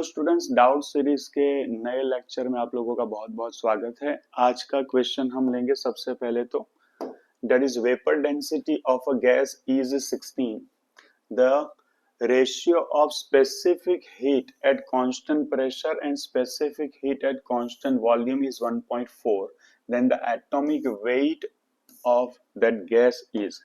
Hello students, doubt series के नए lecture में आप लोगों का बहुत बहुत स्वागत है। आज का क्वेश्चन हम लेंगे सबसे पहले तो that is vapour density of a gas is 16, the ratio of specific heat at constant pressure and specific heat at constant volume is 1.4, then the atomic weight of that gas is.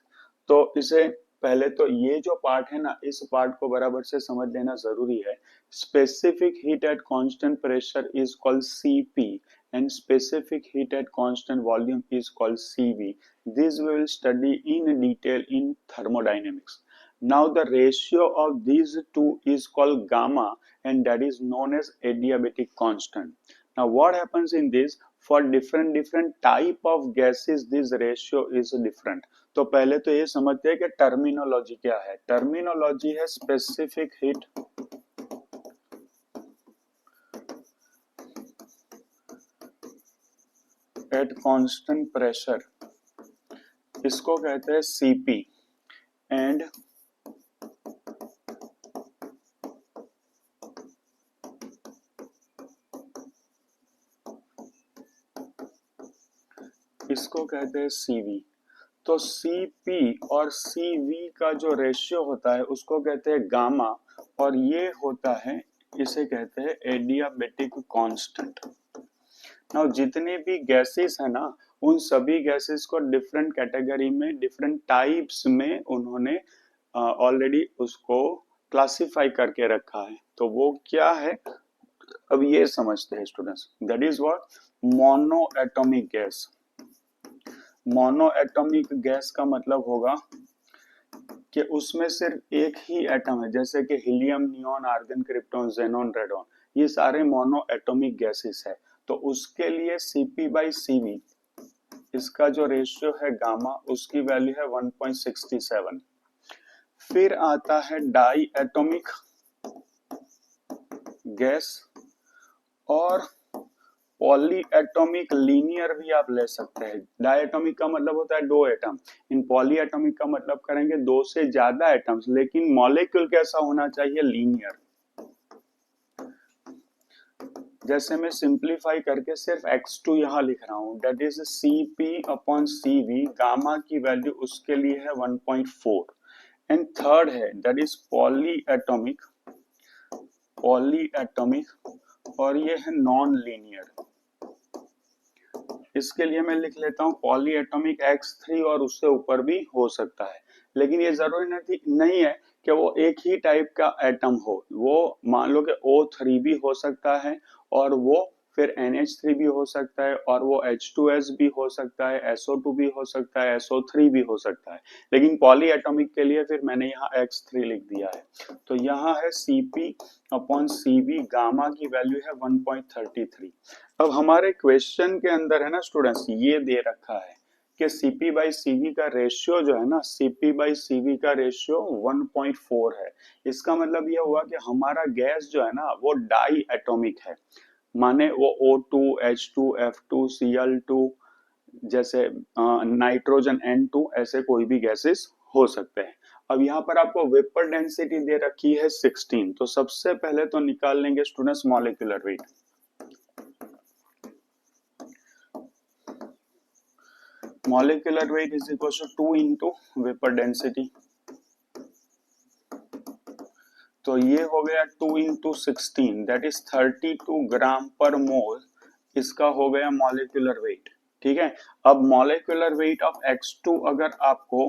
तो इसे पहले तो ये जो part है ना, इस part को बराबर से समझ लेना जरूरी है। Specific heat at constant pressure is called Cp and specific heat at constant volume is called Cv. This we will study in detail in thermodynamics. Now the ratio of these two is called gamma and that is known as adiabatic constant. Now what happens in this? For different type of gases this ratio is different. तो पहले तो ये समझते हैं कि terminology क्या है। Terminology है specific heat at constant pressure, इसको कहते हैं Cp, एंड इसको कहते हैं Cv। तो Cp और Cv का जो रेशियो होता है उसको कहते हैं गामा, और ये होता है, इसे कहते हैं एडियाबेटिक कांस्टेंट। नाउ जितने भी गैसेस है ना, उन सभी गैसेस को डिफरेंट कैटेगरी में, डिफरेंट टाइप्स में उन्होंने ऑलरेडी उसको क्लासिफाई करके रखा है। तो वो क्या है, अब ये समझते हैं students. That is what mono atomic gas. Mono atomic gas का मतलब होगा कि उसमें सिर्फ एक ही एटम है, जैसे कि helium, neon, argon, krypton, xenon, radon, ये सारे मोनो एटॉमिक गैसेस है। तो उसके लिए Cp/Cv, इसका जो रेशियो है गामा, उसकी वैल्यू है 1.67। फिर आता है डाई एटॉमिक गैस और पॉली एटॉमिक लीनियर भी आप ले सकते हैं। डाई एटॉमिक का मतलब होता है दो एटम, इन पॉली एटॉमिक का मतलब करेंगे दो से ज्यादा एटम्स, लेकिन मॉलिक्यूल कैसा होना चाहिए, लीनियर। जैसे मैं सिंप्लीफाई करके सिर्फ x2 यहाँ लिख रहा हूँ, दैट इज Cp/Cv, गामा की वैल्यू उसके लिए है 1.4। एंड थर्ड है दैट इज पॉली एटॉमिक, और ये है नॉन लीनियर। इसके लिए मैं लिख लेता हूँ पॉली एटॉमिक x3, और उससे ऊपर भी हो सकता है, लेकिन ये जरूरी नहीं है कि वो एक ही टाइप का एटम हो। वो मान लो कि O3 भी हो सकता है, और वो फिर NH3 भी हो सकता है, और वो H2S भी हो सकता है, SO2 भी हो सकता है, SO3 भी हो सकता है। लेकिन पॉली एटॉमिक के लिए फिर मैंने यहाँ x3 लिख दिया है। तो यहाँ है Cp/Cv, गामा की वैल्यू है 1.33। अब हमारे क्वेश्चन के अंदर है ना स्टूडेंट्स, ये दे रखा है कि Cp/Cv का रेशियो जो है ना, Cp/Cv का रेशियो 1.4 है। इसका मतलब ये हुआ कि हमारा गैस जो है ना वो डाई एटॉमिक है, माने वो O2, H2, F2, Cl2, जैसे नाइट्रोजन N2, ऐसे कोई भी गैसेस हो सकते हैं। अब यहाँ पर आपको वेपर डेंसिटी दे रखी है 16। तो सबसे पहले तो निकाल लेंगे students molecular weight. molecular weight is equals to 2 into vapor density। तो ये हो गया 2 into 16, that is 32 gram per मोल, इसका हो गया मॉलिक्यूलर वेट। ठीक है, अब मॉलिक्यूलर वेट ऑफ X2 अगर आपको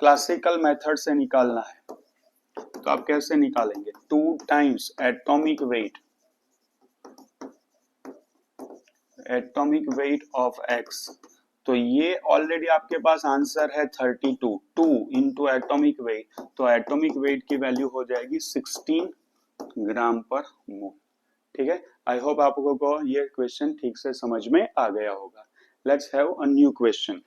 क्लासिकल मेथड से निकालना है तो आप कैसे निकालेंगे, 2 times atomic weight of X। तो ये ऑलरेडी आपके पास आंसर है 32, 2 इंटू एटॉमिक वेट, तो एटॉमिक वेट की वैल्यू हो जाएगी 16 ग्राम पर मोल। ठीक है, आई होप आपको को ये क्वेश्चन ठीक से समझ में आ गया होगा। Let's have a new question.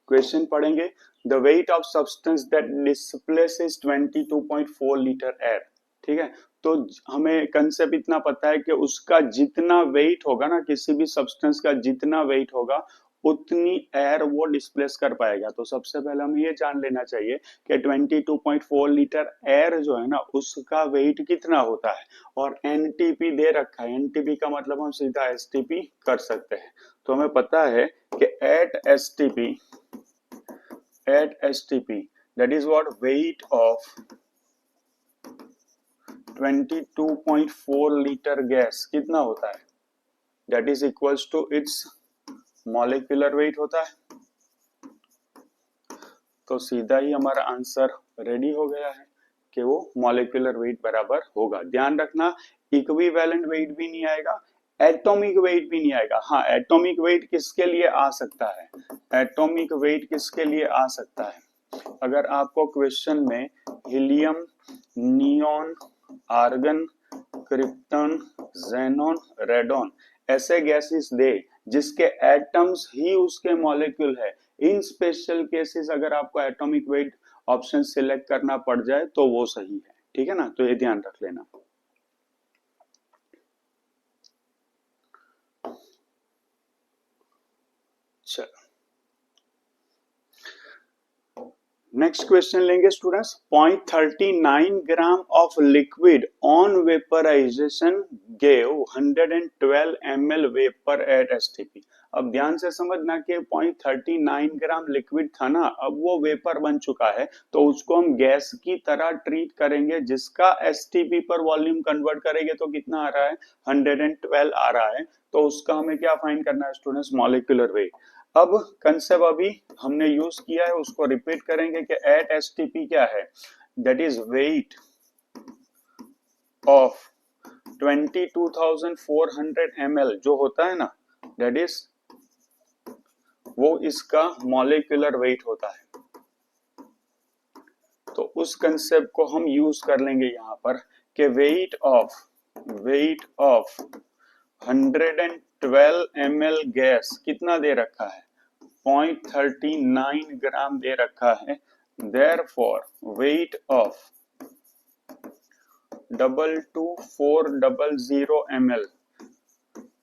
Question पढ़ेंगे। The weight of substance that displaces 22.4 litre air. ठीक है, तो हमें कंसेप्ट इतना पता है कि उसका जितना वेट होगा ना, किसी भी सब्सटेंस का जितना वेट होगा उतनी एयर वो डिस्प्लेस कर पाएगा। तो सबसे पहले हमें ये जान लेना चाहिए कि 22.4 लीटर एयर जो है ना उसका वेट कितना होता है, और एनटीपी दे रखा है। एनटीपी का मतलब हम सीधा एसटीपी कर सकते हैं। तो हमें पता है कि at STP that is what weight of 22.4 litre gas कितना होता है, that is equals to its molecular weight होता है। तो सीधा ही हमारा आंसर रेडी हो गया है कि वो मॉलिक्यूलर वेट बराबर होगा। ध्यान रखना, इक्विवेलेंट वेट भी नहीं आएगा, एटॉमिक वेट भी नहीं आएगा। हाँ, एटॉमिक वेट किसके लिए आ सकता है, एटॉमिक वेट किसके लिए आ सकता है, अगर आपको क्वेश्चन में helium, neon, argon, krypton, xenon, radon ऐसे गैसेस दे जिसके एटम्स ही उसके मॉलिक्यूल है, इन स्पेशल केसेस अगर आपको एटॉमिक वेट ऑप्शन सिलेक्ट करना पड़ जाए तो वो सही है। ठीक है ना, तो ये ध्यान रख लेना। चलो नेक्स्ट क्वेश्चन लेंगे students. 0.39 gram of liquid on vaporization gave 112 ml vapour at STP. अब ध्यान से समझना कि 0.39 ग्राम लिक्विड था ना, अब वो वेपर बन चुका है, तो उसको हम गैस की तरह ट्रीट करेंगे, जिसका एसटीपी पर वॉल्यूम कन्वर्ट करेंगे तो कितना आ रहा है, 112 आ रहा है। तो उसका हमें क्या फाइंड करना है स्टूडेंट्स, मॉलिक्यूलर वेट। अब कंसेप्ट अभी हमने यूज किया है उसको रिपीट करेंगे कि एट एसटीपी क्या है, that is weight of 22,400 ml जो होता है ना, दैट इज वो इसका मॉलिक्यूलर वेट होता है। तो उस कंसेप्ट को हम यूज कर लेंगे यहाँ पर कि वेट ऑफ 112 ml गैस कितना दे रखा है, 0.39 ग्राम दे रखा है। Therefore, weight of 22400 ml।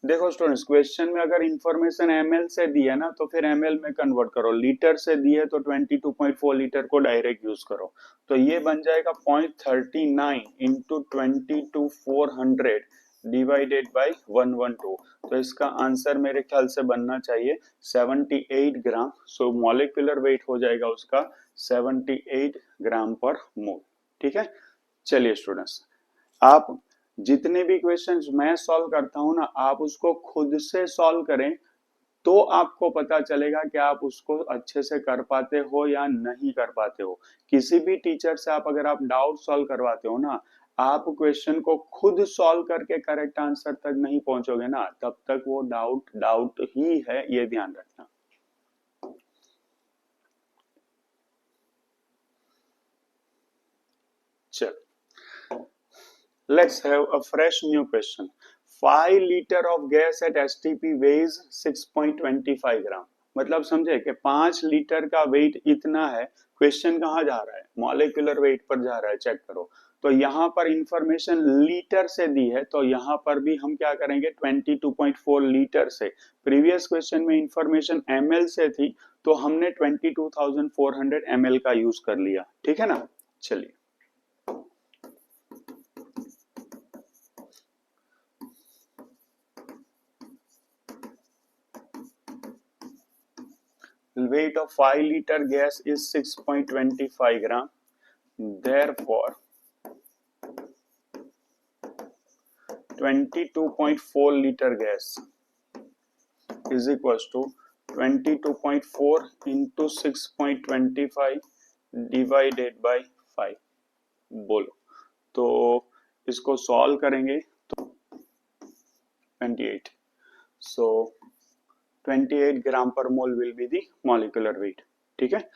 देखो स्टूडेंट्स, क्वेश्चन में अगर इंफॉर्मेशन ml से दी है ना तो फिर ml में कन्वर्ट करो, लीटर से दी है तो 22.4 लीटर को डायरेक्ट यूज करो। तो ये बन जाएगा 0.39 इंटू 22,400 डिवाइडेड बाई 112। तो इसका आंसर मेरे ख्याल से बनना चाहिए 78 ग्राम। सो मॉलिक्यूलर वेट हो जाएगा उसका 78 ग्राम पर मोल। ठीक है, चलिए स्टूडेंट्स, आप जितने भी क्वेश्चंस मैं सॉल्व करता हूं ना, आप उसको खुद से सॉल्व करें तो आपको पता चलेगा कि आप उसको अच्छे से कर पाते हो या नहीं कर पाते हो। किसी भी टीचर से अगर आप डाउट सॉल्व करवाते हो ना, आप क्वेश्चन को खुद सॉल्व करके करेक्ट आंसर तक नहीं पहुंचोगे ना, तब तक वो डाउट ही है, ये ध्यान रखना। चल, let's have a fresh new question. 5 liter of gas at STP weighs 6.25 ग्राम। मतलब समझे कि 5 लीटर का वेट इतना है। क्वेश्चन कहाँ जा रहा है, मॉलिक्यूलर वेट पर जा रहा है, चेक करो। तो यहाँ पर इंफॉर्मेशन लीटर से दी है, तो यहाँ पर भी हम क्या करेंगे, 22.4 लीटर से। प्रीवियस क्वेश्चन में इंफॉर्मेशन ml से थी, तो हमने 22,400 ml का यूज कर लिया। ठीक है ना, चलिए weight of 5 liter gas is 6.25 gram. Therefore, 22.4 liter gas is equals to 22.4 into 6.25 divided by 5। बोलो, तो इसको सॉल्व करेंगे तो 28। सो 28 gram per mole will be the molecular weight. ठीक है,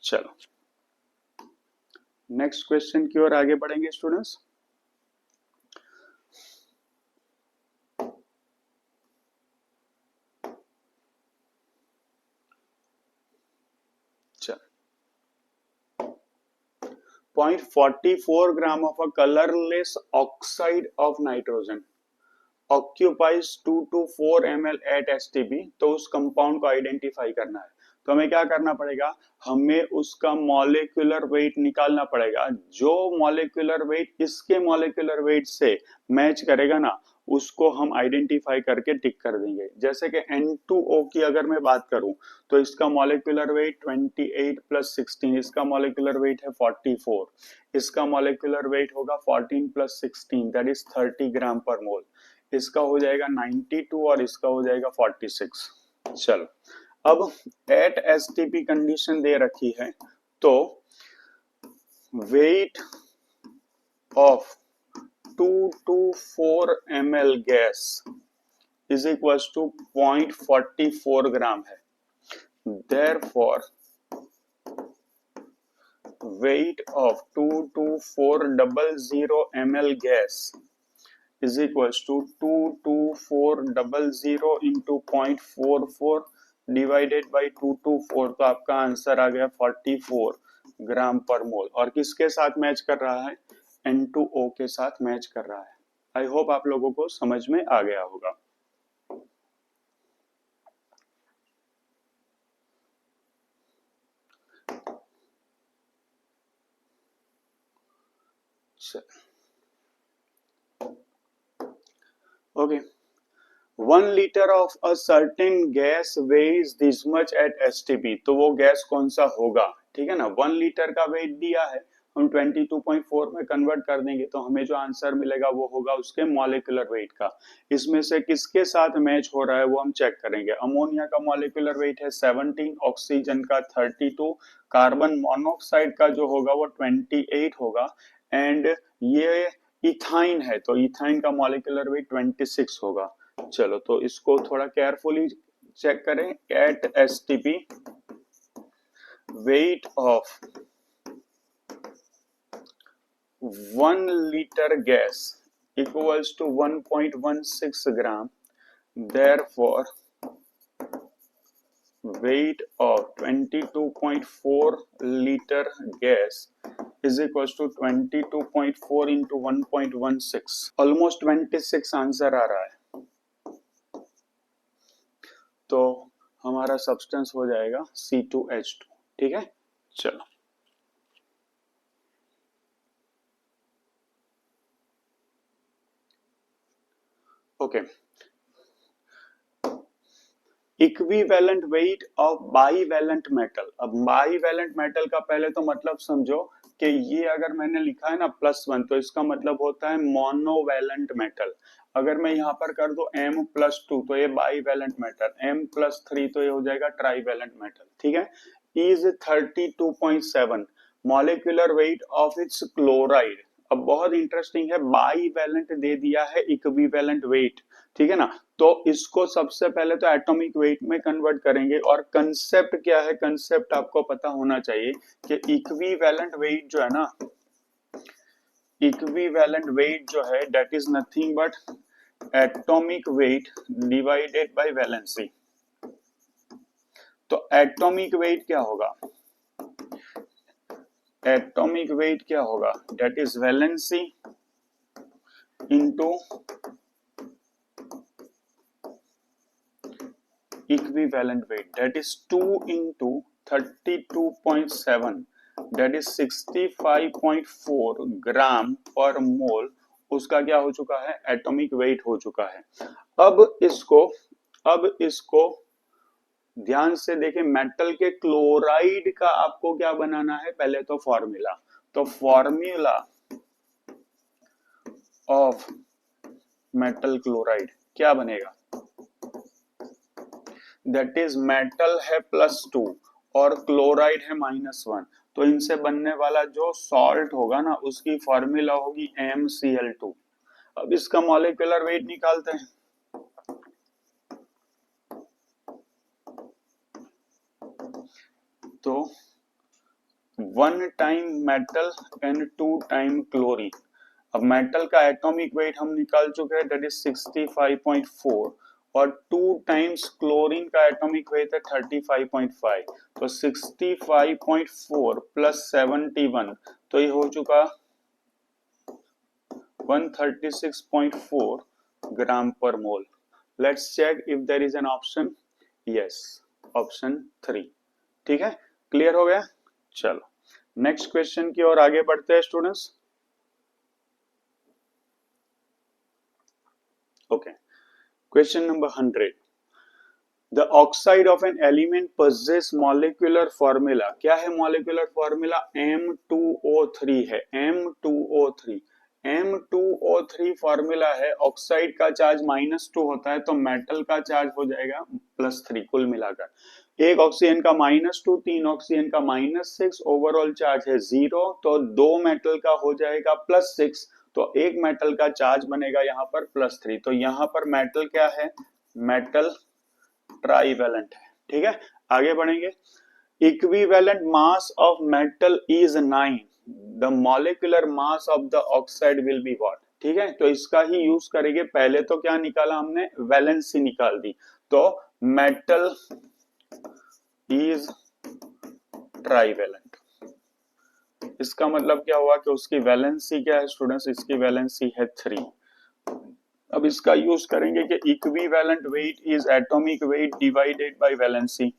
चलो नेक्स्ट क्वेश्चन की ओर आगे बढ़ेंगे students. 0.44 gram of a colourless oxide of nitrogen occupies 2 to 4 ml at STP. तो उस कंपाउंड को आइडेंटिफाई करना है। तो हमें क्या करना पड़ेगा, हमें उसका मॉलिक्यूलर वेट निकालना पड़ेगा। जो मॉलिक्यूलर वेट इसके मॉलिक्यूलर वेट से मैच करेगा ना, उसको हम आइडेंटिफाई करके टिक कर देंगे। जैसे कि N2O की अगर मैं बात करूं तो इसका मॉलिक्यूलर वेट 28 प्लस 16, इसका मॉलिक्यूलर वेट है 44, इसका मॉलिक्यूलर वेट होगा 14 plus 16 that is 30 gram per मोल। इसका हो जाएगा 92 और इसका हो जाएगा 46। चलो अब एट एसटीपी कंडीशन दे रखी है, तो weight of 2 to 4 ml gas is equal to 0.44 gram है। Therefore, weight of 22400 ml gas is equals to 22400 into 0.44 divided by 224। तो आपका आंसर आ गया 44 ग्राम पर मोल। और किसके साथ मैच कर रहा है, N2O के साथ मैच कर रहा है। आई होप आप लोगों को समझ में आ गया होगा। Okay. 1 liter of a certain gas weighs this much at STP। तो वो गैस कौन सा होगा, ठीक है ना। 1 लीटर का वेट दिया है, हम 22.4 में कन्वर्ट कर देंगे तो हमें जो आंसर मिलेगा वो होगा उसके मॉलिक्यूलर वेट का। इसमें से किसके साथ मैच हो रहा है वो हम चेक करेंगे। अमोनिया का मॉलिक्यूलर वेट है 17, ऑक्सीजन का 32, कार्बन मोनोऑक्साइड का जो होगा वो 28 होगा, एंड ये इथाइन है तो इथाइन का मॉलिक्यूलर वेट 26 होगा। चलो तो इसको थोड़ा केयरफुली चेक करें। At STP weight of 1 liter gas equals to 1.16 gram, therefore weight of 22.4 liter gas is equals to 22.4 into 1.16, almost 26 answer आ रहा है। तो हमारा सब्सटेंस हो जाएगा C2H2, ठीक है। चलो okay. Equivalent weight of bivalent metal. अब बाईवेलेंट मेटल का पहले तो मतलब समझो कि ये अगर मैंने लिखा है ना +1 तो इसका मतलब होता है मोनोवेलेंट मेटल। अगर मैं यहाँ पर कर दो M+2 तो ये बाईवेलेंट मेटल, M+3 तो ये हो जाएगा ट्राईवेलेंट मेटल, ठीक है। Is 32.7 molecular weight of its chloride. अब बहुत इंटरेस्टिंग है, बाईवेलेंट दे दिया है इक्विवेलेंट वेट, ठीक है ना। तो इसको सबसे पहले तो एटॉमिक वेट में कन्वर्ट करेंगे। और कंसेप्ट क्या है, कंसेप्ट आपको पता होना चाहिए कि इक्विवेलेंट वेट जो है ना, इक्विवेलेंट वेट जो है that is nothing but atomic weight divided by valency. तो एटॉमिक वेट क्या होगा, एटॉमिक वेट क्या होगा, that is valency into equivalent weight, that is 2 into 32.7 that is 65.4 gram per मोल। उसका क्या हो चुका है, एटॉमिक वेट हो चुका है। अब इसको ध्यान से देखें, मेटल के क्लोराइड का आपको क्या बनाना है, पहले तो फॉर्मूला। तो फॉर्मूला ऑफ मेटल क्लोराइड क्या बनेगा, दैट इज मेटल है +2 और क्लोराइड है -1। तो इनसे बनने वाला जो सॉल्ट होगा ना उसकी फॉर्मूला होगी MCl2। अब इसका मॉलिक्यूलर वेट निकालते हैं। तो 1 time metal and 2 time chlorine. अब मेटल का एटॉमिक वेट हम निकाल चुके हैं, दैट इज 65.4 और 2 टाइम्स क्लोरीन का एटॉमिक वेट है 35.5। तो 65.4 प्लस 71 तो ये हो चुका 136.4 gram per mole. Let's check if there is an option. Yes, option 3। ठीक है, क्लियर हो गया। चलो नेक्स्ट क्वेश्चन की ओर आगे बढ़ते हैं students. Okay, question number 100। The oxide of an element possess molecular formula। क्या है molecular formula? M2O3 है, M2O3। M2O3 फॉर्मूला है, ऑक्साइड का चार्ज -2 होता है तो मेटल का चार्ज हो जाएगा +3 कुल मिलाकर। एक ऑक्सीजन का -2, 3 ऑक्सीजन का -6, ओवरऑल चार्ज है 0, तो 2 मेटल का हो जाएगा +6, तो एक मेटल का चार्ज बनेगा यहाँ पर +3। तो यहाँ पर मेटल क्या है? मेटल ट्राइवेलेंट है। ठीक है, आगे बढ़ेंगे। Equivalent mass of metal is 9, the molecular mass of the oxide will be what. ठीक है, तो इसका ही यूज करेंगे। पहले तो क्या निकाला हमने? वैलेंसी निकाल दी। तो मेटल इज ट्राइवेलेंट, इसका मतलब क्या हुआ कि उसकी वैलेंसी क्या है स्टूडेंट्स? इसकी वैलेंसी है 3। अब इसका यूज करेंगे कि equivalent weight is atomic weight divided by valency.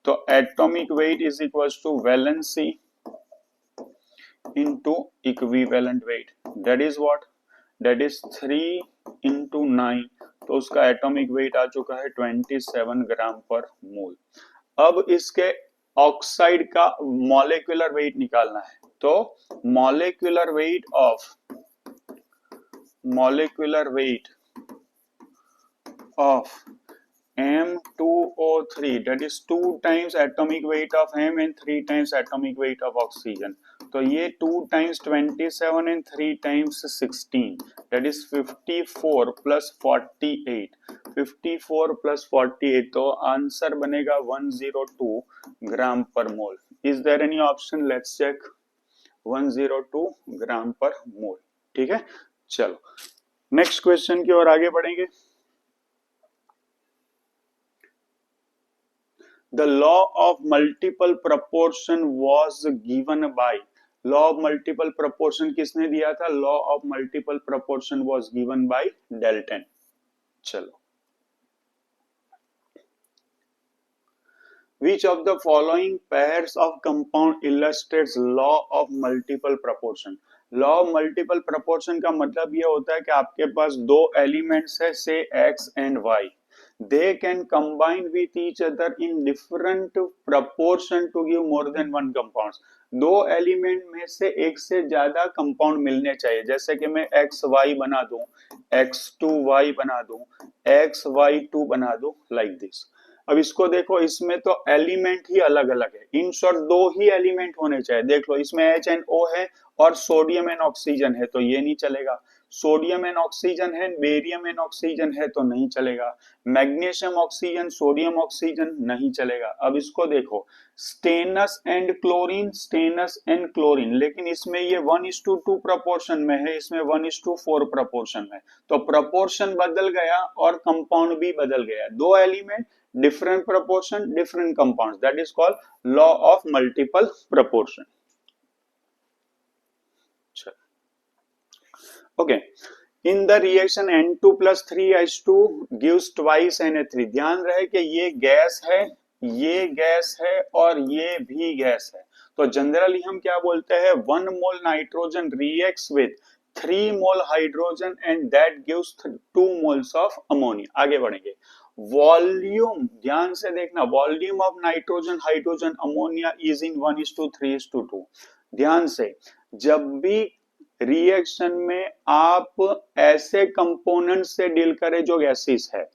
तो atomic weight is equals to valency into equivalent weight, that is what? That is 3 into 9, तो उसका एटॉमिक वेट आ चुका है 27 ग्राम पर मोल। अब इसके ऑक्साइड का मॉलिक्यूलर वेट निकालना है। तो molecular weight of M2O3, that is 2 times atomic weight of M and 3 times atomic weight of oxygen। तो ये 2 times 27 and 3 times 16, that is 54 plus 48, 54 plus 48, तो आंसर बनेगा 102 gram per mole. Is there any option? Let's check. 102 gram per mole. ठीक है, चलो next question की ओर आगे बढ़ेंगे। The law of multiple proportion was given by। law of multiple proportion किसने दिया था? law of multiple proportion was given by Dalton। चलो, which of the following pairs of compound illustrates law of multiple proportion। law of multiple proportion का मतलब ये होता है कि आपके पास दो एलिमेंट्स है, से x and y, they can combine with each other in different proportion to give more than one compounds। दो एलिमेंट में से एक से ज्यादा कंपाउंड मिलने चाहिए। जैसे कि मैं XY बना दूं, X2Y बना दूं, XY2 बना दूं, लाइक दिस। अब इसको देखो, इसमें तो एलिमेंट ही अलग अलग है। इन शॉर्ट दो ही एलिमेंट होने चाहिए। देख लो, इसमें HNO है और सोडियम एंड ऑक्सीजन है, तो ये नहीं चलेगा। सोडियम एंड ऑक्सीजन है, बेरियम एंड ऑक्सीजन है, तो नहीं चलेगा। मैग्नीशियम ऑक्सीजन, सोडियम ऑक्सीजन, नहीं चलेगा। अब इसको देखो, stannous and chlorine, stannous and chlorine, लेकिन इसमें ये 1:2 प्रोपोर्शन में है, इसमें 1:4 प्रोपोर्शन में। तो प्रोपोर्शन बदल गया और कंपाउंड भी बदल गया। दो element, different proportion, different compounds, that is called law of multiple proportion। okay, in the reaction N2 plus 3H2 gives twice Na3। ध्यान रहे कि ये गैस है, ये गैस है और ये भी गैस है। तो जनरली हम क्या बोलते हैं? 1 mole nitrogen reacts with 3 mole hydrogen and that gives 2 moles of ammonia. आगे बढ़ेंगे। वॉल्यूम, ध्यान से देखना, volume of nitrogen, hydrogen, ammonia is in 1:3:2। ध्यान से, जब भी रिएक्शन में आप ऐसे कंपोनेंट से डील करें जो गैसेस है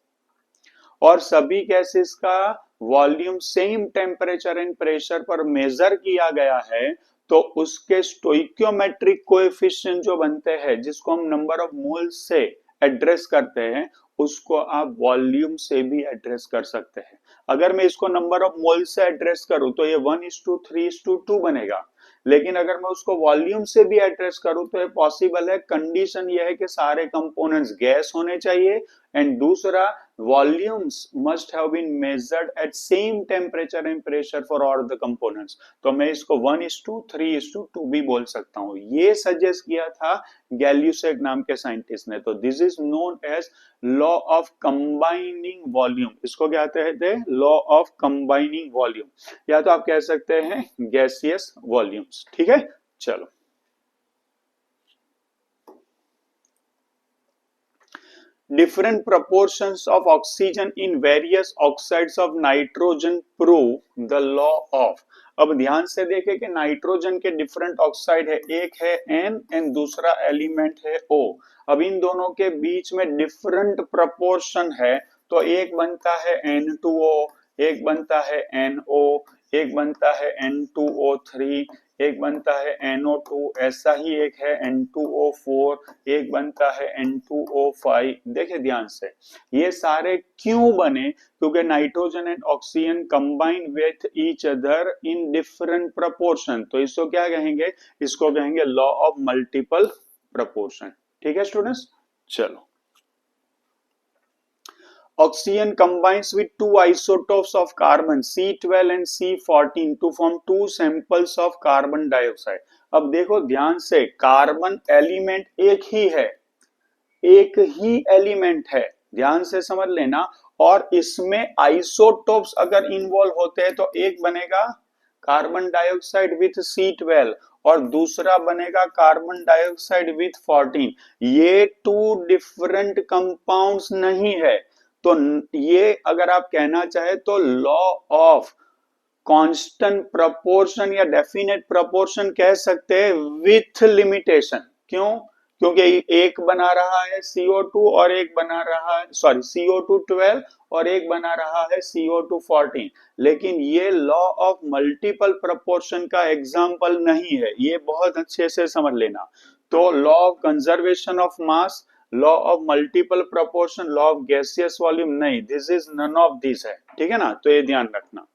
और सभी गैसेस का volume same temperature and pressure पर मेजर किया गया है, तो उसके स्टोइकियोमेट्रिक कोएफिशिएंट जो बनते हैं, जिसको हम नंबर ऑफ मोल्स से एड्रेस करते हैं, उसको आप वॉल्यूम से भी एड्रेस कर सकते हैं। अगर मैं इसको नंबर ऑफ मोल से एड्रेस करूं तो ये 1:3:2 बनेगा, लेकिन अगर मैं उसको वॉल्यूम से भी एड्रेस करूं तो ये पॉसिबल है। कंडीशन ये है कि सारे कंपोनेंट्स गैस होने चाहिए एंड दूसरा volumes must have been measured at same temperature and pressure for all the components. तो मैं इसको 1:3:2 भी बोल सकता हूं। ये सजेस्ट किया था गैल्यूसेक नाम के साइंटिस्ट ने। तो this is known as law of combining volume. इसको क्या कहते हैं? लॉ ऑफ कंबाइनिंग वॉल्यूम, या तो आप कह सकते हैं गैसियस वॉल्यूम्स। ठीक है, चलो। Different proportions of oxygen in various oxides of nitrogen prove the law of। अब ध्यान से देखें कि नाइट्रोजन के डिफरेंट ऑक्साइड है, एक है N एंड दूसरा एलिमेंट है O। अब इन दोनों के बीच में डिफरेंट प्रपोर्शन है, तो एक बनता है N2O, एक बनता है NO, एक बनता है N2O3, एक बनता है NO2, ऐसा ही एक है N2O4, एक बनता है N2O5। देखिए ध्यान से, ये सारे क्यों बने? क्योंकि nitrogen and oxygen combine with each other in different proportion. तो इसको क्या कहेंगे? इसको कहेंगे लॉ ऑफ मल्टीपल प्रपोर्शन। ठीक है स्टूडेंट्स, चलो। Oxygen combines with two isotopes of carbon C12 and C14 to form two samples of carbon dioxide। अब देखो ध्यान से, कार्बन एलिमेंट एक ही एलिमेंट है, ध्यान से समझ लेना। और इसमें आइसोटोप्स अगर इन्वॉल्व होते हैं तो एक बनेगा कार्बन डाइऑक्साइड विथ C12 और दूसरा बनेगा कार्बन डाइऑक्साइड विथ 14। ये टू डिफरेंट कंपाउंड्स नहीं है। तो ये अगर आप कहना चाहे तो लॉ ऑफ कांस्टेंट प्रपोर्शन या डेफिनेट प्रपोर्शन कह सकते हैं विथ लिमिटेशन। क्यों? क्योंकि एक बना रहा है CO2 और एक बना रहा है CO2 12 और एक बना रहा है CO2 14। लेकिन ये लॉ ऑफ मल्टीपल प्रपोर्शन का एग्जाम्पल नहीं है, ये बहुत अच्छे से समझ लेना। तो law of conservation of mass, law of multiple proportion, law of gaseous volume नहीं, this is none of this है। ठीक है ना, तो ये ध्यान रखना।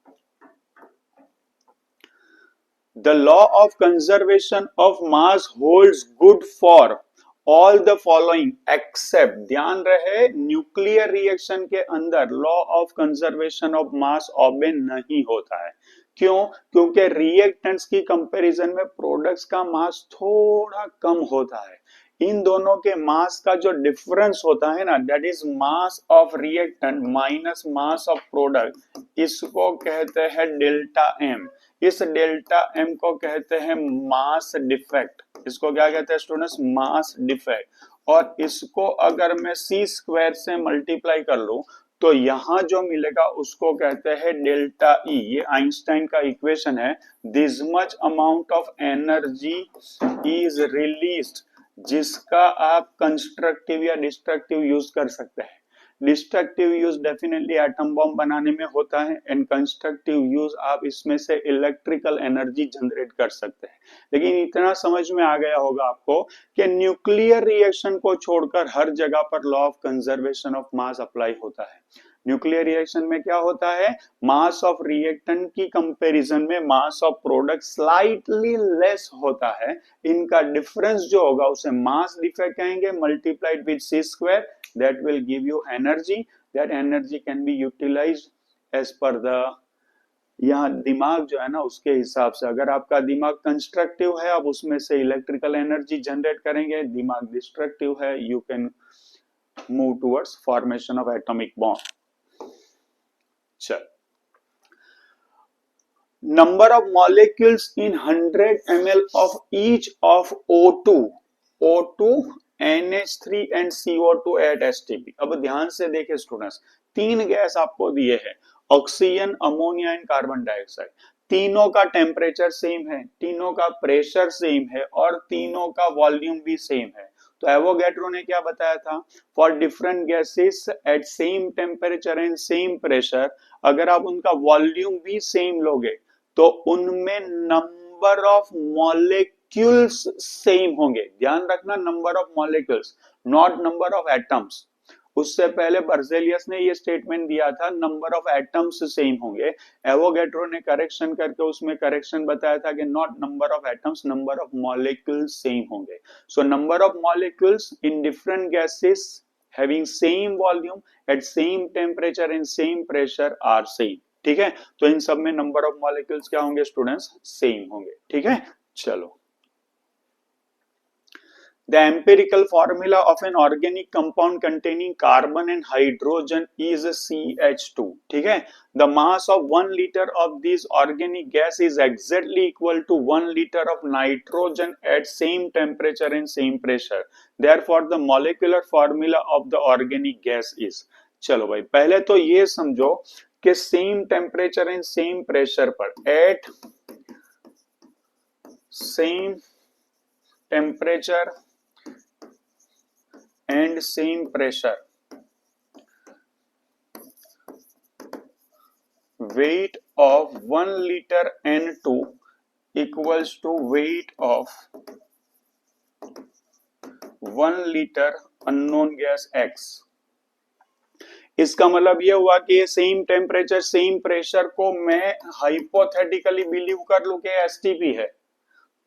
The law of conservation of mass holds good for all the following except, ध्यान रहे न्यूक्लियर रिएक्शन के अंदर law of conservation of mass obey नहीं होता है। क्यों? क्योंकि रिएक्टेंट्स की कंपैरिजन में प्रोडक्ट्स का मास थोड़ा कम होता है। इन दोनों के मास का जो डिफरेंस होता है ना, that is mass of reactant minus mass of product, इसको कहते हैं डेल्टा एम। इस डेल्टा एम को कहते हैं मास डिफेक्ट। इसको क्या कहते हैं स्टूडेंट्स? Mass defect. और इसको अगर मैं सी स्क्वायर से मल्टीप्लाई कर लूं तो यहां जो मिलेगा उसको कहते हैं डेल्टा ई। ये आइंस्टाइन का इक्वेशन है। This much amount of energy is released, जिसका आप कंस्ट्रक्टिव या डिस्ट्रक्टिव यूज कर सकते हैं। Destructive use definitely atom bomb बनाने में होता है एंड कंस्ट्रक्टिव यूज आप इसमें से इलेक्ट्रिकल एनर्जी जनरेट कर सकते हैं। लेकिन इतना समझ में आ गया होगा आपको कि न्यूक्लियर रिएक्शन को छोड़कर हर जगह पर law of conservation of mass apply होता है। न्यूक्लियर रिएक्शन में क्या होता है? मास ऑफ रिएक्टेंट की कंपैरिजन में mass of product slightly less होता है। इनका डिफरेंस जो होगा उसे मास डिफेक्ट कहेंगे, multiplied with C square, that will give you energy. That energy can be utilized as per the, यहाँ दिमाग जो है ना उसके हिसाब से। अगर आपका दिमाग कंस्ट्रक्टिव है आप उसमें से इलेक्ट्रिकल एनर्जी जनरेट करेंगे, दिमाग डिस्ट्रक्टिव है you can move towards formation of atomic bomb. चल, number of molecules in 100 ml of each of O2, NH3 and CO2 at STP। अब ध्यान से देखें स्टूडेंट्स, तीन गैस आपको दिए हैं, oxygen, ammonia and carbon dioxide. तीनों का टेम्परेचर सेम है, तीनों का प्रेशर सेम है और तीनों का वॉल्यूम भी सेम है। तो एवोगैड्रो ने क्या बताया था? For different gases at same temperature and same pressure, अगर आप उनका वॉल्यूम भी सेम लोगे तो उनमें नंबर ऑफ मॉलिक्यूल्स सेम होंगे। ध्यान रखना, number of molecules, not number of atoms. उससे पहले बर्जेलियस ने ये स्टेटमेंट दिया था नंबर ऑफ एटम्स सेम होंगे। एवोगैड्रो ने करेक्शन करके उसमें करेक्शन बताया था कि not number of atoms, number of molecules same होंगे। So number of molecules in different gases having same volume at same temperature and same pressure are same. ठीक है, तो इन सब में नंबर ऑफ मॉलिक्यूल्स क्या होंगे स्टूडेंट्स, सेम होंगे। ठीक है, चलो। The empirical formula of an organic compound containing carbon and hydrogen is CH2. ठीक है, the mass of 1 liter of this organic gas is exactly equal to 1 liter of nitrogen at same temperature and same pressure. Therefore, the molecular formula of the organic gas is। चलो भाई, पहले तो ये समझो कि same temperature and same pressure पर, at same temperature and same pressure, weight of 1 liter N2 equals to weight of 1 liter unknown gas X। इसका मतलब यह हुआ कि ये सेम टेम्परेचर सेम प्रेशर को मैं हाइपोथेटिकली बिलीव कर लूं कि एसटीपी है,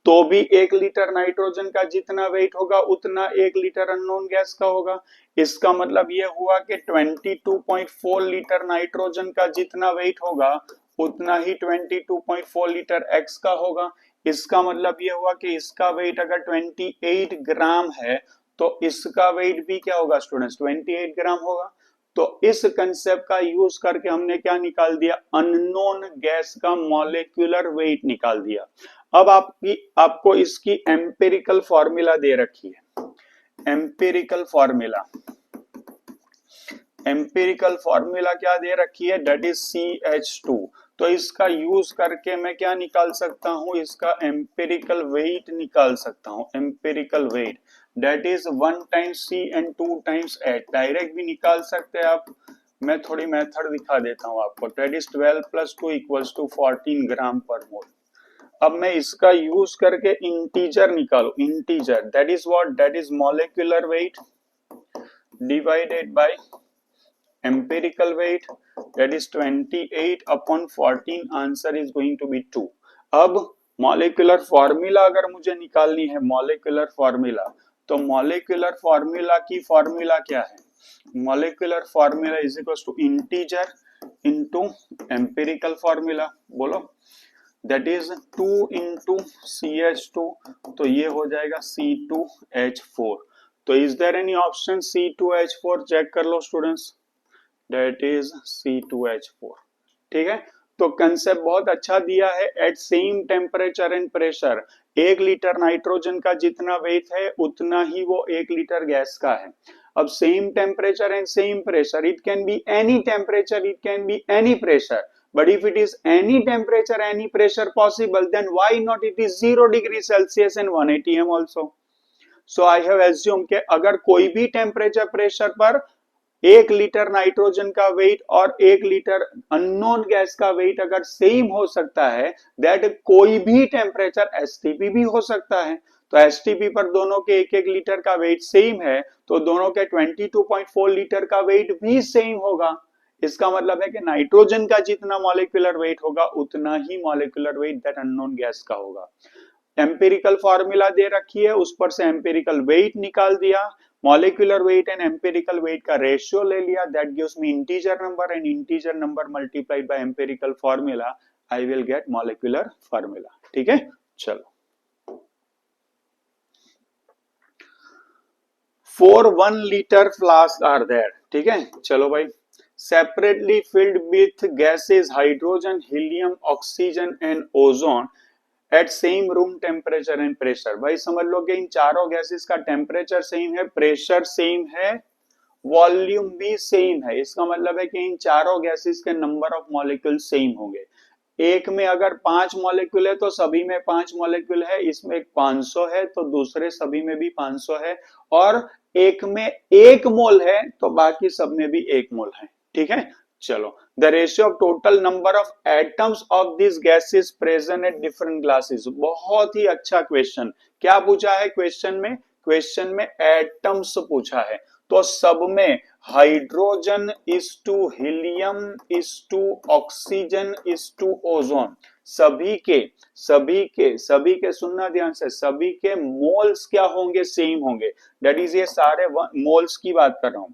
तो भी 1 लीटर नाइट्रोजन का जितना वेट होगा उतना 1 लीटर अननोन गैस का होगा। इसका मतलब यह हुआ कि 22.4 लीटर नाइट्रोजन का जितना वेट होगा उतना ही 22.4 लीटर एक्स का होगा। इसका मतलब यह हुआ कि इसका वेट अगर 28 ग्राम है तो इसका वेट भी क्या होगा स्टूडेंट्स, 28 ग्राम होगा। तो इस कंसेप्ट का यूज करके हमने क्या निकाल दिया, अननोन गैस का मॉलिक्यूलर वेट निकाल दिया। अब आपको इसकी एम्पिरिकल फॉर्मूला दे रखी है, एम्पिरिकल फॉर्मूला क्या दे रखी है, दैट इज CH2। तो इसका यूज करके मैं क्या निकाल सकता हूं, इसका एम्पिरिकल वेट निकाल सकता हूं। Empirical weight that is 1 times C and 2 times H। Direct भी निकाल सकते हैं आप, मैं थोड़ी मेथड दिखा देता हूं आपको। दैट इज 12 + 2 = 14 ग्राम पर मोल। अब मैं इसका यूज करके इंटीजर निकालू, integer that is what, that is molecular weight divided by empirical weight, that is 28/14, answer is going to be 2। अब मॉलिक्यूलर फॉर्मूला अगर मुझे निकालनी है, मॉलिक्यूलर फॉर्मूला, तो मॉलिक्यूलर फॉर्मूला की फॉर्मूला क्या है, molecular formula is equal to integer into empirical formula. बोलो, दैट इज 2 इंटू CH2, तो ये हो जाएगा C2H4। तो is there any option C2H4, check कर लो स्टूडेंट्स, दैट इज C2H4। ठीक है, तो कंसेप्ट बहुत अच्छा दिया है। At same temperature and pressure 1 litre nitrogen का जितना वेट है उतना ही वो 1 लीटर गैस का है। अब same temperature and same pressure, it can be any temperature, it can be any pressure, but if it is any temperature any pressure possible, then why not it is 0 degree Celsius and 180 m also। so I have assumed कि अगर कोई भी temperature pressure पर 1 litre nitrogen का wait और 1 litre unknown gas का wait अगर same हो सकता है, दैट कोई भी टेम्परेचर एसटीपी भी हो सकता है। तो एसटीपी पर दोनों के 1-1 लीटर का वेट सेम है, तो दोनों के 22.4 लीटर का वेट भी सेम होगा। इसका मतलब है कि नाइट्रोजन का जितना मॉलिक्यूलर वेट होगा उतना ही molecular weight that unknown gas का होगा। एम्पिरिकल फॉर्मूला दे रखी है, उस पर से एम्पिरिकल वेट निकाल दिया, molecular weight and empirical weight का रेशियो ले लिया, that gives me integer number, and integer number multiplied by empirical formula, I will get molecular formula. ठीक है, चलो। 4 1 लीटर फ्लास्क आर देयर। ठीक है, चलो भाई। separately filled with gases hydrogen, helium, oxygen and ozone at same room temperature and pressure। भाई समझ लो कि इन चारों गैसेस का टेम्परेचर सेम है, प्रेशर सेम है, वॉल्यूम भी सेम है। इसका मतलब है कि इन चारों गैसेस के नंबर ऑफ मॉलिक्यूल सेम होंगे। एक में अगर 5 मॉलिक्यूल है तो सभी में 5 मॉलिक्यूल है, इसमें 500 है तो दूसरे सभी में भी 500 है, और एक में 1 मोल है तो बाकी सब में भी 1 मोल है। ठीक है, चलो। The ratio of total number of atoms of this gases present at different glasses. बहुत ही अच्छा क्वेश्चन। क्या पूछा है क्वेश्चन में, क्वेश्चन में एटम्स पूछा है, तो सब में hydrogen is two helium is two oxygen is two ozone, सभी के सुनना ध्यान से, सभी के मोल्स क्या होंगे, सेम होंगे। दैट इज ये सारे मोल्स की बात कर रहा हूं,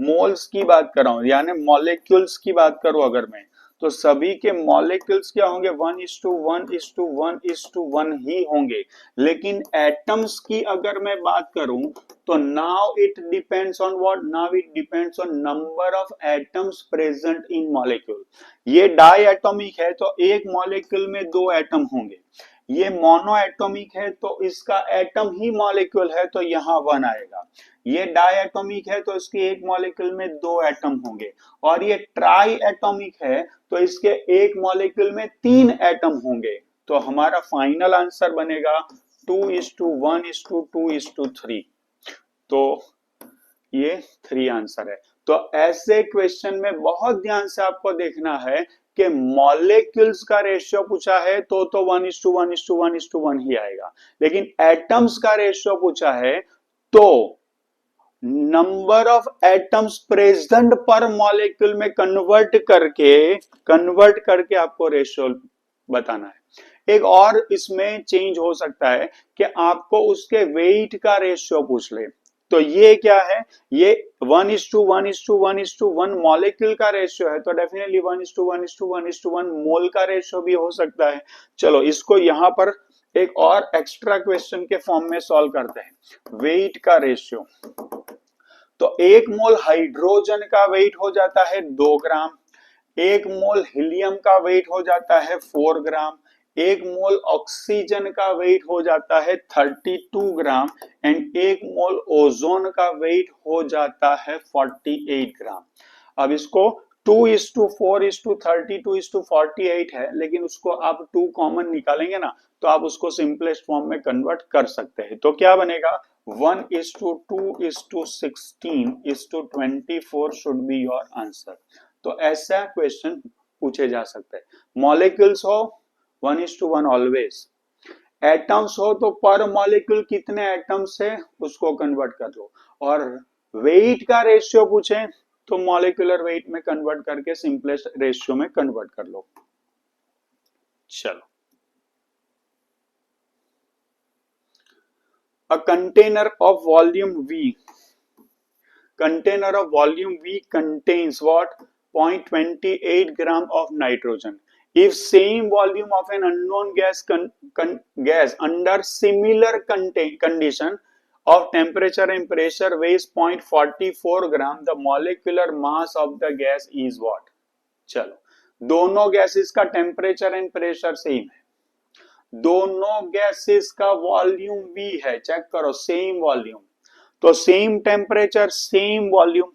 मोल्स की बात कर रहा हूं, यानी मॉलिक्यूल्स की बात करूं अगर मैं, तो सभी के मॉलिक्यूल्स क्या होंगे, 1:1:1:1 ही होंगे। लेकिन एटम्स की अगर मैं बात करूं तो now it depends on what, now it depends on number of atoms present in molecule. ये डाई एटॉमिक है तो एक मॉलिक्यूल में 2 एटम होंगे, ये मोनो एटॉमिक है तो इसका एटम ही मॉलिक्यूल है तो यहाँ 1 आएगा। ये डायटोमिक है तो इसके एक मॉलिक्यूल में 2 एटम होंगे, और ये ट्राई एटॉमिक है तो इसके एक मॉलिक्यूल में 3 एटम होंगे। तो हमारा फाइनल आंसर बनेगा 2:1:2:3। तो ये 3 आंसर है। तो ऐसे क्वेश्चन में बहुत ध्यान से आपको देखना है कि मॉलिक्यूल्स का रेशियो पूछा है तो 1:1:1:1 ही आएगा, लेकिन एटम्स का रेशियो पूछा है तो नंबर ऑफ एटम्स प्रेजेंट पर मॉलिक्यूल में कन्वर्ट करके आपको रेशियो बताना है। एक और इसमें चेंज हो सकता है कि आपको उसके वेट का रेशियो पूछ ले, तो ये क्या है, ये 1:1:1:1 मॉलिक्यूल का रेशियो है तो डेफिनेटली 1:1:1:1 मोल का रेशियो भी हो सकता है। चलो इसको यहां पर एक और एक्स्ट्रा क्वेश्चन के फॉर्म में सॉल्व करते हैं। वेट का रेशियो, तो 1 मोल हाइड्रोजन का वेट हो जाता है 2 ग्राम, 1 मोल हीलियम का वेट हो जाता है 4 ग्राम, 1 मोल ऑक्सीजन का वेट हो जाता है 32 ग्राम एंड 1 मोल ओजोन का वेट हो जाता है 48 ग्राम। अब इसको 2:4:32:48 है, लेकिन उसको आप 2 कॉमन निकालेंगे ना तो आप उसको सिंपलेस्ट फॉर्म में कन्वर्ट कर सकते हैं। तो क्या बनेगा, 1:2:16:24 शुड बी योर आंसर। तो ऐसा क्वेश्चन पूछे जा सकते हैं। मॉलिक्यूल्स हो 1:1 ऑलवेज, एटम्स हो तो पर मॉलिक्यूल कितने एटम्स है उसको कन्वर्ट कर लो, और वेट का रेशियो पूछे तो मॉलिक्यूलर वेट में कन्वर्ट करके सिंपलेस्ट रेशियो में कन्वर्ट कर लो। चलो, a container of volume V contains what, 0.28 gram of nitrogen. If same volume of an unknown gas gas under similar condition of temperature and pressure weighs 0.44 gram, the molecular mass of the gas is what? चलो, दोनों gases का temperature and pressure same है, दोनों gases का volume V है, check करो same volume, तो same temperature same volume,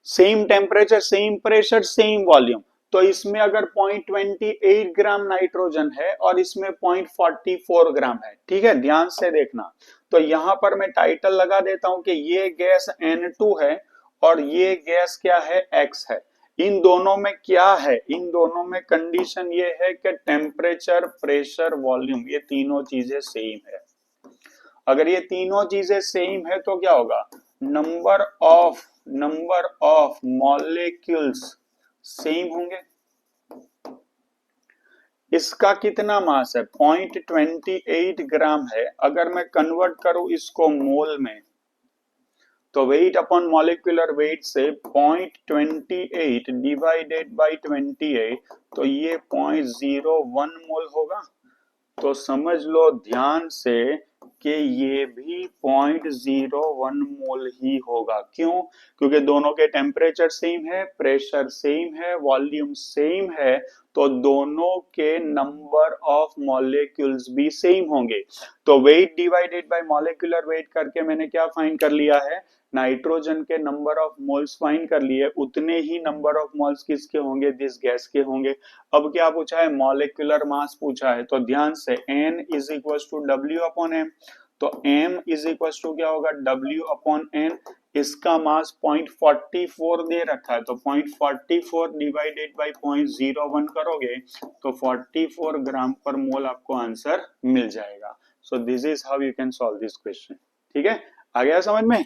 same temperature same pressure same volume. तो इसमें अगर 0.28 ग्राम नाइट्रोजन है और इसमें 0.44 ग्राम है, ठीक है, ध्यान से देखना। तो यहां पर मैं टाइटल लगा देता हूं कि ये गैस N2 है और ये गैस क्या है, X है। इन दोनों में क्या है, इन दोनों में कंडीशन ये है कि टेम्परेचर, प्रेशर, वॉल्यूम ये तीनों चीजें सेम है। अगर ये तीनों चीजें सेम है तो क्या होगा, नंबर ऑफ मॉलिक्यूल्स सेम होंगे। इसका कितना मास है, 0.28 ग्राम है, अगर मैं कन्वर्ट करूं इसको मोल में तो वेट अपॉन मॉलिक्यूलर वेट से 0.28 डिवाइडेड बाई 28, तो ये 0.01 मोल होगा। तो समझ लो ध्यान से कि ये भी 0.01 मोल ही होगा। क्यों, क्योंकि दोनों के टेम्परेचर सेम है, प्रेशर सेम है, वॉल्यूम सेम है, तो दोनों के नंबर ऑफ मॉलिक्यूल्स भी सेम होंगे। तो wait divided bye molecular weight करके मैंने क्या फाइंड कर लिया है, नाइट्रोजन के नंबर ऑफ मोल्स फाइंड कर लिए, उतने ही नंबर ऑफ मोल्स किसके होंगे, दिस गैस के होंगे। अब क्या पूछा है, मॉलिक्यूलर मास पूछा है, तो ध्यान से N is equal to W upon M, तो M इज इक्वल टू क्या होगा, W अपॉन N। इसका मास 0.44 दे रखा है, तो 0.44 डिवाइडेड बाई 0.01 करोगे तो 44 ग्राम पर मोल आपको आंसर मिल जाएगा। So this is how you can solve this question. ठीक है, आ गया समझ में?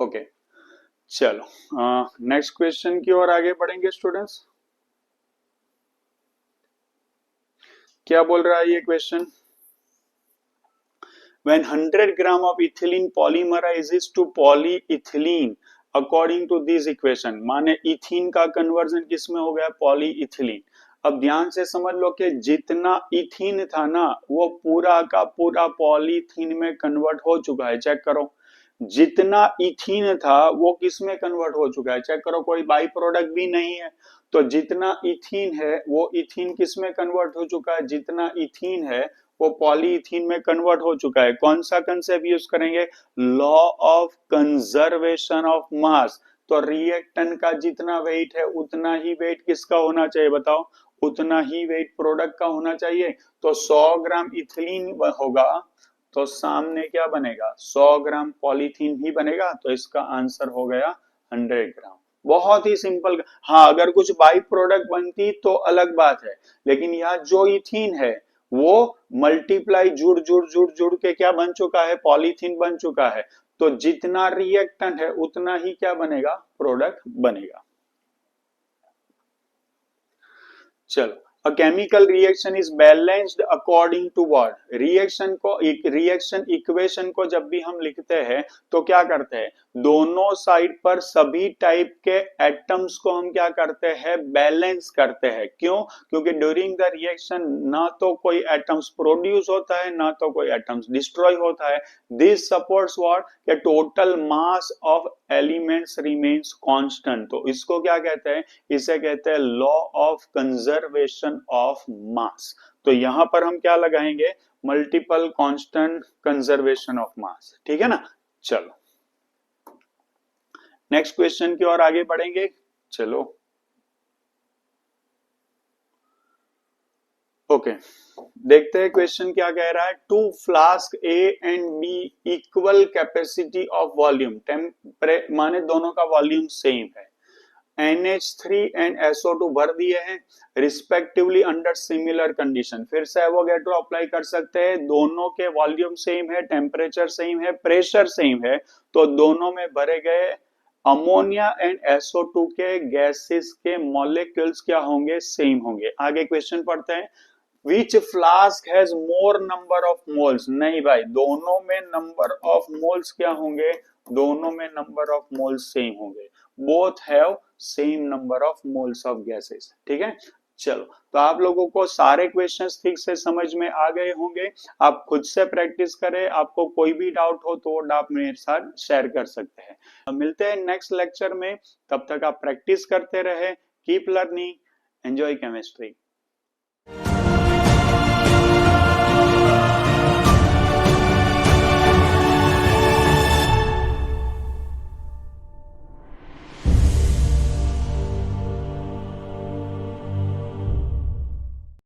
ओके चलो नेक्स्ट क्वेश्चन की ओर आगे बढ़ेंगे स्टूडेंट्स। क्या बोल रहा है ये question? When 100 gram of ethylene polymerizes to polyethylene according to this equation, माने इथीन का कन्वर्जन किसमें हो गया? पॉलीइथिलीन। अब ध्यान से समझ लो कि जितना इथीन था ना वो पूरा का पूरा पॉलीथीन में कन्वर्ट हो चुका है। चेक करो, जितना इथीन था वो किस में कन्वर्ट हो चुका है? चेक करो, कोई बाई प्रोडक्ट भी नहीं है। तो जितना इथीन है वो इथीन किस में कन्वर्ट हो चुका है? जितना इथीन है वो पॉलीइथीन में कन्वर्ट हो चुका है। कौन सा कंसेप्ट यूज करेंगे? Law of conservation of mass. तो रिएक्टेंट का जितना वेट है उतना ही वेट किसका होना चाहिए? बताओ, उतना ही वेट प्रोडक्ट का होना चाहिए। तो 100 ग्राम इथिलीन होगा तो सामने क्या बनेगा? 100 ग्राम पॉलीथीन ही बनेगा। तो इसका आंसर हो गया 100 ग्राम। बहुत ही सिंपल। हाँ, अगर कुछ बाई प्रोडक्ट बनती तो अलग बात है, लेकिन यहाँ जो इथीन है वो मल्टीप्लाई जुड़ जुड़ जुड़ जुड़ के क्या बन चुका है? पॉलीथीन बन चुका है। तो जितना रिएक्टेंट है उतना ही क्या बनेगा? प्रोडक्ट बनेगा। चलो, a chemical reaction is balanced according to what? Reaction को, रिएक्शन इक्वेशन को जब भी हम लिखते हैं तो क्या करते हैं? दोनों साइड पर सभी टाइप के एटम्स को हम क्या करते हैं? बैलेंस करते हैं। क्यों? क्योंकि ड्यूरिंग द रिएक्शन ना तो कोई एटम्स प्रोड्यूस होता है ना तो कोई एटम्स डिस्ट्रॉय होता है। This supports what? कि total mass of elements remains constant. तो इसको क्या कहते हैं? इसे कहते हैं law of conservation of mass. तो यहां पर हम क्या लगाएंगे? Multiple constant conservation of mass. ठीक है ना? चलो नेक्स्ट क्वेश्चन की ओर आगे बढ़ेंगे। चलो ओके, देखते हैं क्वेश्चन क्या कह रहा है। Two flask A and B equal capacity of volume, माने दोनों का वॉल्यूम सेम है। NH3 एंड SO2 भर दिए हैं रिस्पेक्टिवली अंडर सिमिलर कंडीशन। फिर से एवोगैड्रो अप्लाई कर सकते हैं। दोनों के वॉल्यूम सेम है, टेम्परेचर सेम है, प्रेशर सेम है, तो दोनों में भरे गए अमोनिया एंड SO2 के गैसेस के मॉलिक्यूल्स क्या होंगे? सेम होंगे। आगे क्वेश्चन पढ़ते हैं। Which flask has more number of moles? नहीं भाई, दोनों में नंबर ऑफ मोल्स क्या होंगे? दोनों में नंबर ऑफ मोल्स सेम होंगे। Both have same number of moles of gases. ठीक है, चलो तो आप लोगों को सारे क्वेश्चंस ठीक से समझ में आ गए होंगे। आप खुद से प्रैक्टिस करें। आपको कोई भी डाउट हो तो आप मेरे साथ शेयर कर सकते हैं। मिलते हैं नेक्स्ट लेक्चर में। तब तक आप प्रैक्टिस करते रहे। Keep learning, enjoy chemistry.